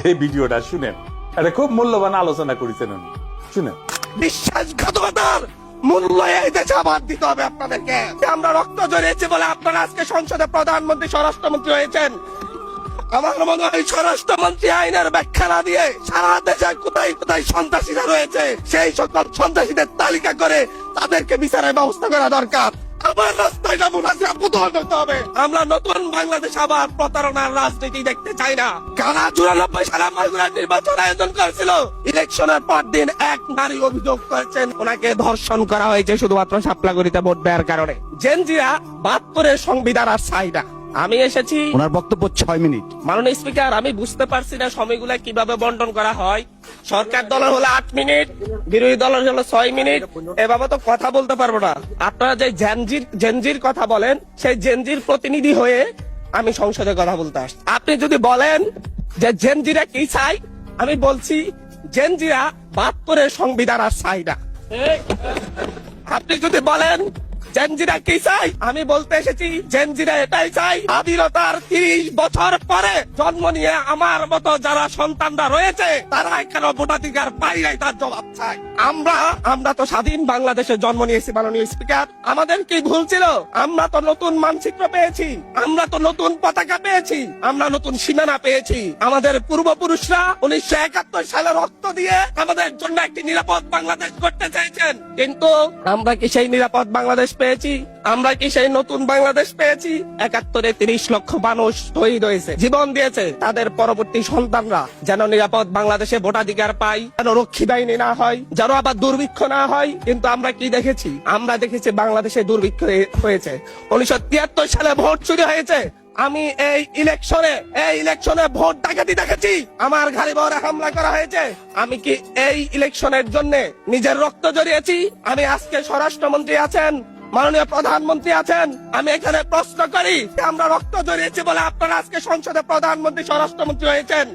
এই ভিডিওটা শুনেন, এটা খুব মূল্যবান আলোচনা করেছেন উনি, শুনেন। বিশ্বাসঘাতকতার মূল্য এই দেশে আবার দিতে হবে আপনাদেরকে। আমরা রক্ত জড়িয়েছি বলে আপনারা আজকে সংসদে প্রধানমন্ত্রী স্বরাষ্ট্রমন্ত্রী হয়েছেন। আমার মনে হয় স্বরাষ্ট্রমন্ত্রী আইনের ব্যাখ্যা না দিয়ে সারা দেশে কোথায় কোথায় সন্ত্রাসীরা রয়েছে সেই সকল সন্ত্রাসীদের তালিকা করে তাদেরকে বিচারের ব্যবস্থা করা দরকার। আমার রাস্তাটা মুনাসিব উদ্ধার করতে হবে। আমরা নতুন বাংলাদেশ আবার প্রতারণার রাজনীতি দেখতে চাই না। কারা 94 সালে মাগুরা নির্বাচন আয়োজন করেছিল, ইলেকশনের পর দিন এক নারী অভিযোগ করেছেন ওনাকে ধর্ষণ করা হয়েছে শুধুমাত্র সাপলাগুড়িতে ভোট দেওয়ার কারণে। জেনজিরা 72 সংবিধান আর চাই না। আমি এসেছি, ওনার বক্তব্য 6 মিনিট। মাননীয় স্পিকার, আমি বুঝতে পারছি না সময়গুলা কিভাবে বন্টন করা হয়। সরকার দলের হলো 8 মিনিট, বিরোধী দলের হলো 6 মিনিট। এভাবে তো কথা বলতে পারবো না। আপনারা যে জেনজির কথা বলেন, সেই জেনজির প্রতিনিধি হয়ে আমি সংসদে কথা বলতে আসছি। আপনি যদি বলেন যে জেনজিরা কি চাই, আমি বলছি জেনজিরা 72 সংবিধান আর চাই না। আপনি যদি বলেন জেনজিরা কি চাই, আমি বলতে এসেছি জেনজিরা এটাই চাই, স্বাধীনতার 30 বছর পরে জন্ম নিয়ে আমার মতো যারা সন্তানরা রয়েছে তারা এখানে ভোটাধিকার পাই নাই, তার জবাব চাই। আমরা তো স্বাধীন বাংলাদেশে জন্ম নিয়েছি মাননীয় স্পিকার। আমাদের কি ভুল ছিল? আমরা তো নতুন মানচিত্র পেয়েছি, আমরা তো নতুন পতাকা পেয়েছি, আমরা নতুন সীমানা পেয়েছি। আমাদের পূর্বপুরুষরা 1971 সালে রক্ত দিয়ে আমাদের জন্য একটি নিরাপদ বাংলাদেশ করতে চাইছেন, কিন্তু আমরা কি সেই নিরাপদ বাংলাদেশ পেয়েছি? আমরা কি সেই নতুন বাংলাদেশ পেয়েছি? 71-এ 30 লক্ষ মানুষ শহীদ হয়েছে, জীবন দিয়েছে তাদের পরবর্তী সন্তানরা যেন নিরাপদ বাংলাদেশে ভোটাধিকার পায়, যেন রক্ষী বাহিনী না হয়, যেন আবার দুর্ভিক্ষ না হয়। কিন্তু আমরা কি দেখেছি? আমরা দেখেছি বাংলাদেশে দুর্ভিক্ষ হয়েছে। 1973 সালে ভোট চুরি হয়েছে। আমি এই ইলেকশনে ভোট ডাকাতি দেখেছি, আমার গাড়ি বহরে হামলা করা হয়েছে। আমি কি এই ইলেকশনের জন্য নিজের রক্ত জড়িয়েছি? আমি আজকে স্বরাষ্ট্রমন্ত্রী আছেন, মাননীয় প্রধানমন্ত্রী আছেন, আমি এখানে প্রশ্ন করি, আমরা রক্ত জড়িয়েছি বলে আপনারা আজকে সংসদে প্রধানমন্ত্রী স্বরাষ্ট্রমন্ত্রী হয়েছেন।